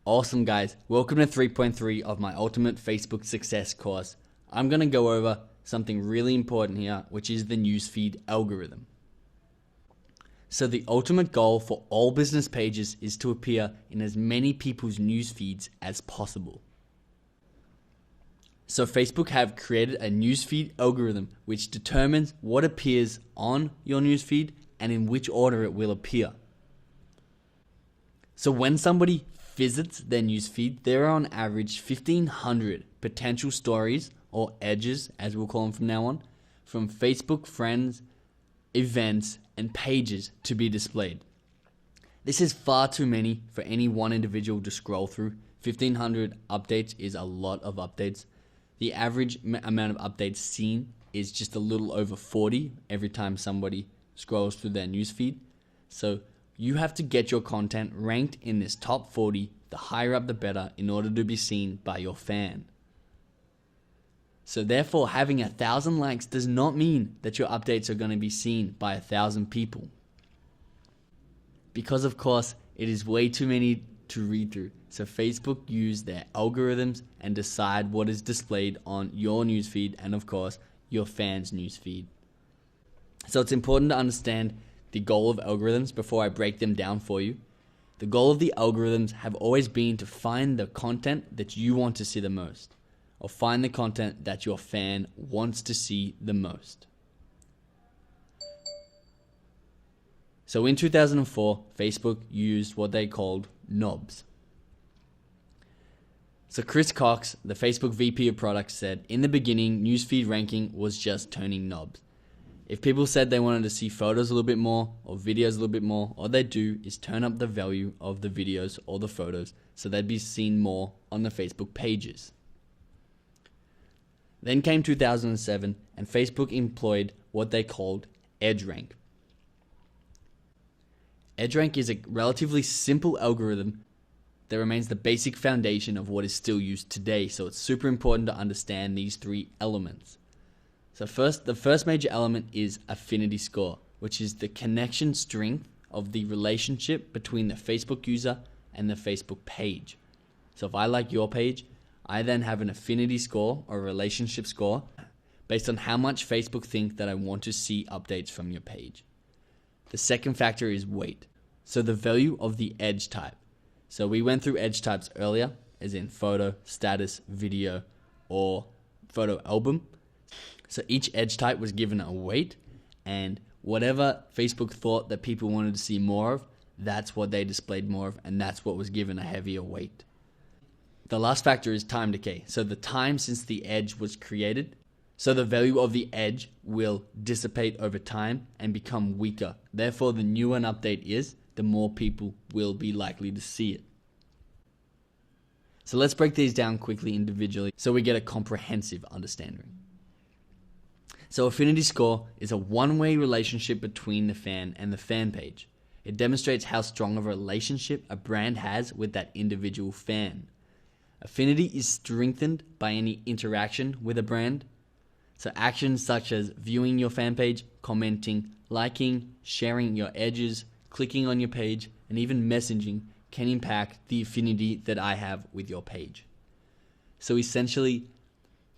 Awesome guys, welcome to 3.3 of my Ultimate Facebook Success course. I'm going to go over something really important here, which is the Newsfeed algorithm. So the ultimate goal for all business pages is to appear in as many people's news feeds as possible. So Facebook have created a newsfeed algorithm which determines what appears on your newsfeed and in which order it will appear. So when somebody visits their newsfeed, there are on average 1,500 potential stories, or edges as we'll call them from now on, from Facebook friends, events, and pages to be displayed. This is far too many for any one individual to scroll through. 1,500 updates is a lot of updates. The average amount of updates seen is just a little over 40 every time somebody scrolls through their newsfeed. So you have to get your content ranked in this top 40, the higher up the better, in order to be seen by your fan. So therefore, having 1,000 likes does not mean that your updates are going to be seen by 1,000 people. Because of course, it is way too many to read through. So Facebook use their algorithms and decide what is displayed on your newsfeed and of course, your fans' newsfeed. So it's important to understand the goal of algorithms before I break them down for you. The goal of the algorithms have always been to find the content that you want to see the most, or find the content that your fan wants to see the most. So in 2004, Facebook used what they called knobs. So Chris Cox, the Facebook VP of Products, said, in the beginning, newsfeed ranking was just turning knobs. If people said they wanted to see photos a little bit more or videos a little bit more, all they do is turn up the value of the videos or the photos so they'd be seen more on the Facebook pages. Then came 2007 and Facebook employed what they called EdgeRank. EdgeRank is a relatively simple algorithm that remains the basic foundation of what is still used today, so it's super important to understand these three elements. So the first major element is affinity score, which is the connection strength of the relationship between the Facebook user and the Facebook page. So if I like your page, I then have an affinity score or relationship score based on how much Facebook think that I want to see updates from your page. The second factor is weight. So the value of the edge type. So we went through edge types earlier, as in photo, status, video, or photo album. So each edge type was given a weight, and whatever Facebook thought that people wanted to see more of, that's what they displayed more of, and that's what was given a heavier weight. The last factor is time decay. So the time since the edge was created. So the value of the edge will dissipate over time and become weaker. Therefore, the newer an update is, the more people will be likely to see it. So let's break these down quickly individually so we get a comprehensive understanding. So affinity score is a one-way relationship between the fan and the fan page. It demonstrates how strong of a relationship a brand has with that individual fan. Affinity is strengthened by any interaction with a brand. So actions such as viewing your fan page, commenting, liking, sharing your edges, clicking on your page, and even messaging can impact the affinity that I have with your page. So essentially,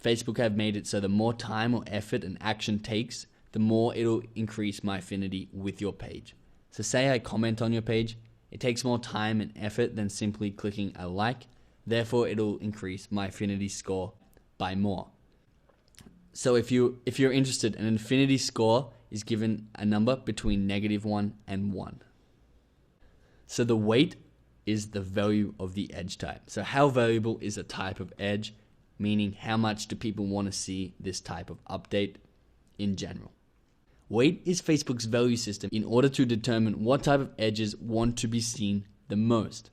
Facebook have made it so the more time or effort an action takes, the more it'll increase my affinity with your page. So say I comment on your page, it takes more time and effort than simply clicking a like, therefore it'll increase my affinity score by more. So if you're interested, an affinity score is given a number between -1 and 1. So the weight is the value of the edge type. So how valuable is a type of edge? Meaning how much do people want to see this type of update in general. Weight is Facebook's value system in order to determine what type of edges want to be seen the most.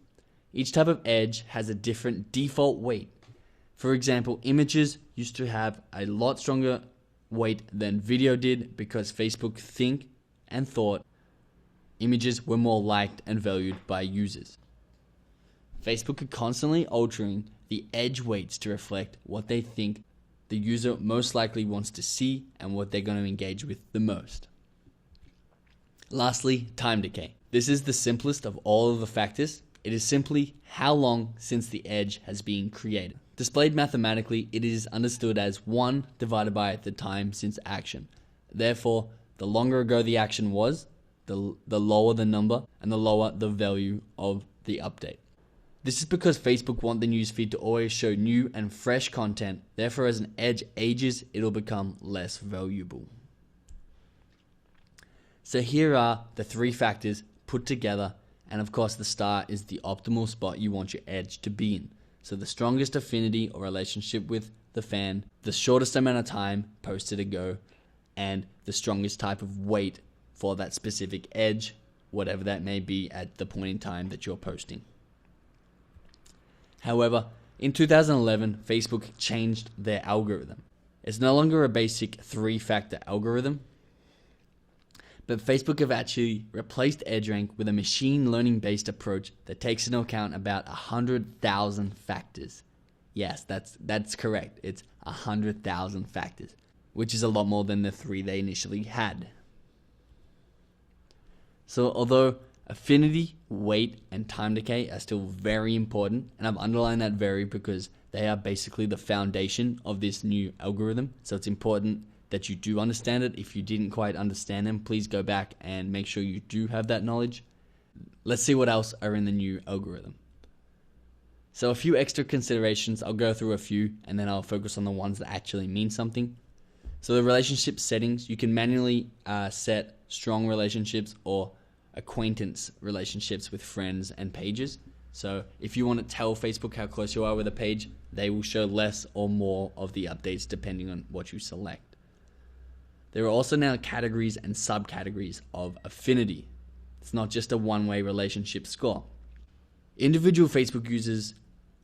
Each type of edge has a different default weight. For example, images used to have a lot stronger weight than video did because Facebook think and thought images were more liked and valued by users. Facebook are constantly altering the edge weights to reflect what they think the user most likely wants to see and what they're going to engage with the most. Lastly, time decay. This is the simplest of all of the factors It is simply how long since the edge has been created. Displayed mathematically, it is understood as 1 divided by the time since action. Therefore, the longer ago the action was, the lower the number and the lower the value of the update. This is because Facebook want the newsfeed to always show new and fresh content. Therefore, as an edge ages, it'll become less valuable. So here are the 3 factors put together, and of course the star is the optimal spot you want your edge to be in. So the strongest affinity or relationship with the fan, the shortest amount of time posted ago, and the strongest type of weight for that specific edge, whatever that may be at the point in time that you're posting. However, in 2011, Facebook changed their algorithm. It's no longer a basic 3-factor algorithm, but Facebook have actually replaced EdgeRank with a machine learning based approach that takes into account about 100,000 factors. Yes, that's correct. It's 100,000 factors, which is a lot more than the 3 they initially had. So although affinity, weight, and time decay are still very important, and I've underlined that very because they are basically the foundation of this new algorithm. So it's important that you do understand it. If you didn't quite understand them, please go back and make sure you do have that knowledge. Let's see what else are in the new algorithm. So a few extra considerations. I'll go through a few and then I'll focus on the ones that actually mean something. So the relationship settings, you can manually set strong relationships or acquaintance relationships with friends and pages. So if you want to tell Facebook how close you are with a page, they will show less or more of the updates depending on what you select. There are also now categories and subcategories of affinity. It's not just a one-way relationship score. Individual Facebook users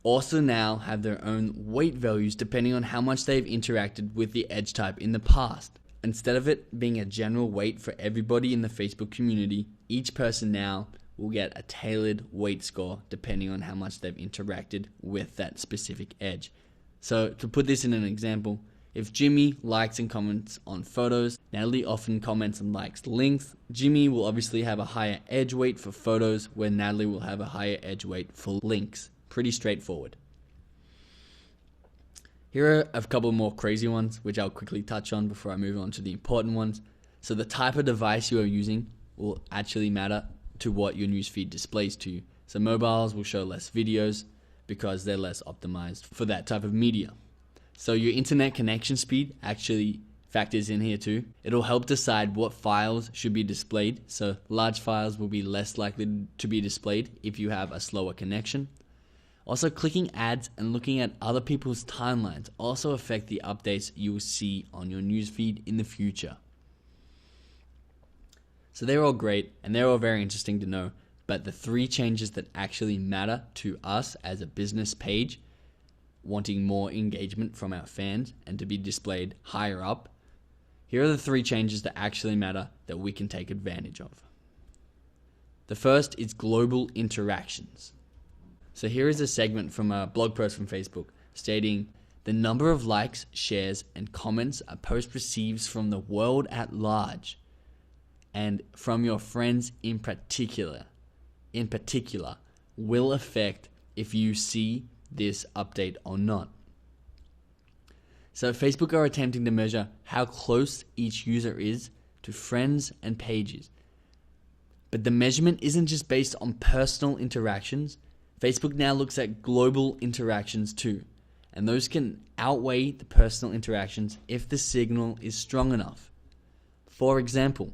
also now have their own weight values depending on how much they've interacted with the edge type in the past. Instead of it being a general weight for everybody in the Facebook community, each person now will get a tailored weight score depending on how much they've interacted with that specific edge. So to put this in an example, if Jimmy likes and comments on photos, Natalie often comments and likes links. Jimmy will obviously have a higher edge weight for photos, where Natalie will have a higher edge weight for links. Pretty straightforward. Here are a couple more crazy ones, which I'll quickly touch on before I move on to the important ones. So the type of device you are using will actually matter to what your newsfeed displays to you. So mobiles will show less videos because they're less optimized for that type of media. So your internet connection speed actually factors in here too. It'll help decide what files should be displayed. So large files will be less likely to be displayed if you have a slower connection. Also, clicking ads and looking at other people's timelines also affect the updates you will see on your newsfeed in the future. So they're all great and they're all very interesting to know, but the 3 changes that actually matter to us as a business page, wanting more engagement from our fans and to be displayed higher up, here are the 3 changes that actually matter that we can take advantage of. The first is global interactions. So here is a segment from a blog post from Facebook stating, the number of likes, shares, and comments a post receives from the world at large and from your friends in particular, will affect if you see this update or not. So Facebook are attempting to measure how close each user is to friends and pages. But the measurement isn't just based on personal interactions. Facebook now looks at global interactions too, and those can outweigh the personal interactions if the signal is strong enough. For example,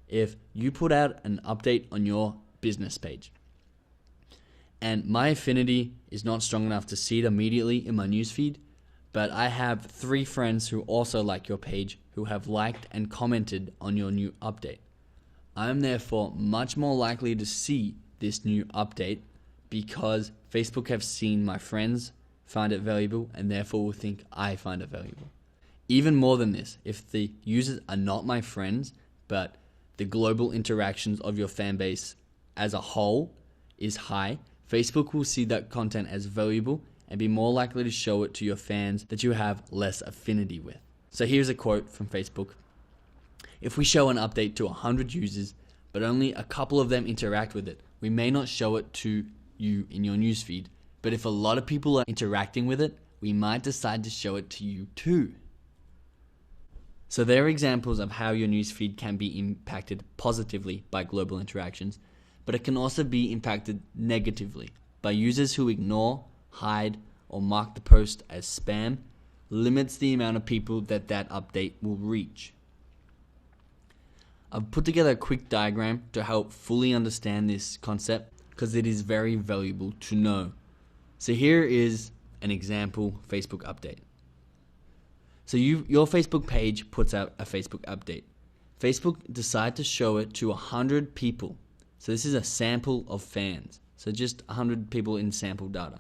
if you put out an update on your business page, and my affinity is not strong enough to see it immediately in my newsfeed, but I have 3 friends who also like your page who have liked and commented on your new update. I am therefore much more likely to see this new update because Facebook have seen my friends find it valuable and therefore will think I find it valuable. Even more than this, if the users are not my friends, but the global interactions of your fan base as a whole is high, Facebook will see that content as valuable and be more likely to show it to your fans that you have less affinity with. So here's a quote from Facebook. If we show an update to 100 users, but only a couple of them interact with it, we may not show it to you in your newsfeed, but if a lot of people are interacting with it, we might decide to show it to you too. So there are examples of how your newsfeed can be impacted positively by global interactions, but it can also be impacted negatively by users who ignore, hide, or mark the post as spam. Limits the amount of people that update will reach. I've put together a quick diagram to help fully understand this concept because it is very valuable to know. So here is an example Facebook update. So your Facebook page puts out a Facebook update. Facebook decide to show it to 100 people. So this is a sample of fans. So just 100 people in sample data.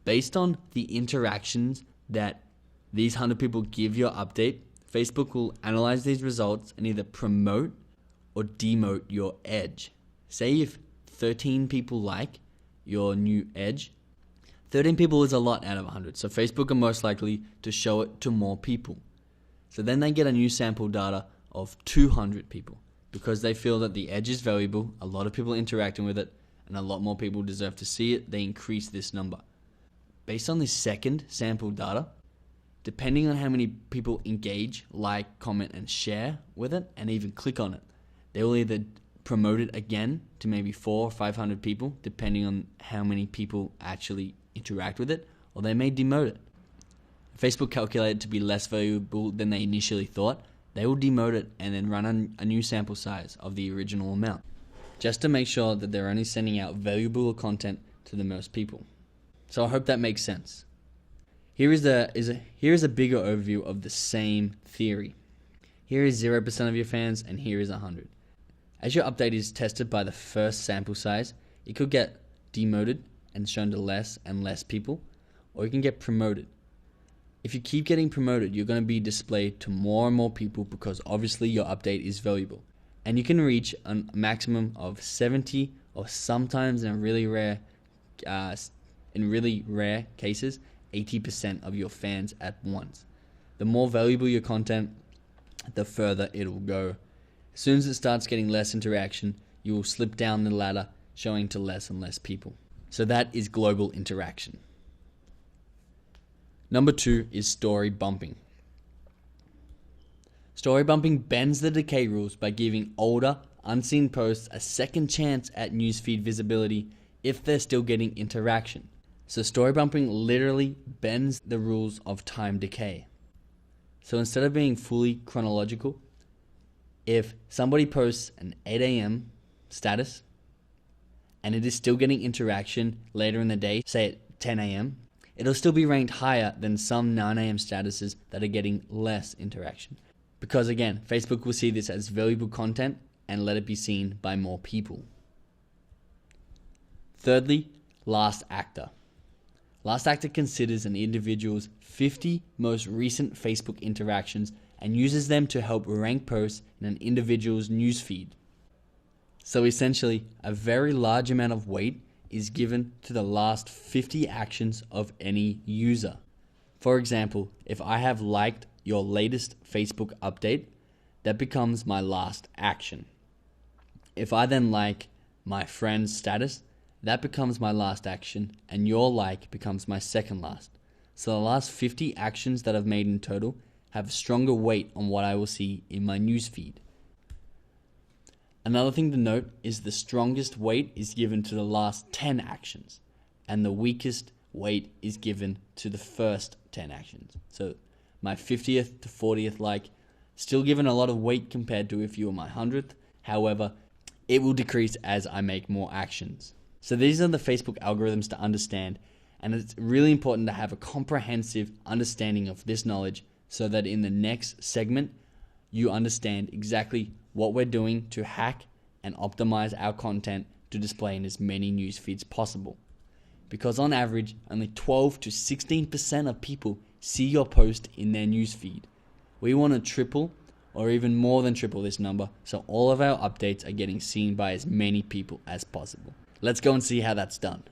Based on the interactions that these 100 people give your update, Facebook will analyze these results and either promote or demote your edge. Say if 13 people like your new edge, 13 people is a lot out of 100, so Facebook are most likely to show it to more people. So then they get a new sample data of 200 people because they feel that the edge is valuable, a lot of people interacting with it, and a lot more people deserve to see it. They increase this number. Based on this second sample data, depending on how many people engage, like, comment, and share with it, and even click on it, they will either promote it again to maybe 400 or 500 people, depending on how many people actually interact with it, or they may demote it. If Facebook calculated to be less valuable than they initially thought, they will demote it and then run a new sample size of the original amount, just to make sure that they're only sending out valuable content to the most people. So I hope that makes sense. Here is a bigger overview of the same theory. Here is 0% of your fans, and here is 100. As your update is tested by the first sample size, it could get demoted and shown to less and less people, or you can get promoted. If you keep getting promoted, you're going to be displayed to more and more people because obviously your update is valuable. And you can reach a maximum of 70, or sometimes in really rare cases, 80% of your fans at once. The more valuable your content, the further it'll go. As soon as it starts getting less interaction, you will slip down the ladder, showing to less and less people. So that is global interaction. Number 2 is story bumping. Story bumping bends the decay rules by giving older, unseen posts a second chance at newsfeed visibility if they're still getting interaction. So story bumping literally bends the rules of time decay. So instead of being fully chronological, if somebody posts an 8 a.m. status and it is still getting interaction later in the day, say at 10 a.m., it'll still be ranked higher than some 9 a.m. statuses that are getting less interaction. Because again, Facebook will see this as valuable content and let it be seen by more people. Thirdly, last actor. Last actor considers an individual's 50 most recent Facebook interactions and uses them to help rank posts in an individual's newsfeed. So essentially, a very large amount of weight is given to the last 50 actions of any user. For example, if I have liked your latest Facebook update, that becomes my last action. If I then like my friend's status, that becomes my last action, and your like becomes my second last. So the last 50 actions that I've made in total have stronger weight on what I will see in my newsfeed. Another thing to note is the strongest weight is given to the last 10 actions, and the weakest weight is given to the first 10 actions. So my 50th to 40th like, still given a lot of weight compared to if you were my 100th. However, it will decrease as I make more actions. So these are the Facebook algorithms to understand, and it's really important to have a comprehensive understanding of this knowledge so that in the next segment, you understand exactly what we're doing to hack and optimize our content to display in as many news feeds possible. Because on average, only 12 to 16% of people see your post in their news feed. We want to triple or even more than triple this number so all of our updates are getting seen by as many people as possible. Let's go and see how that's done.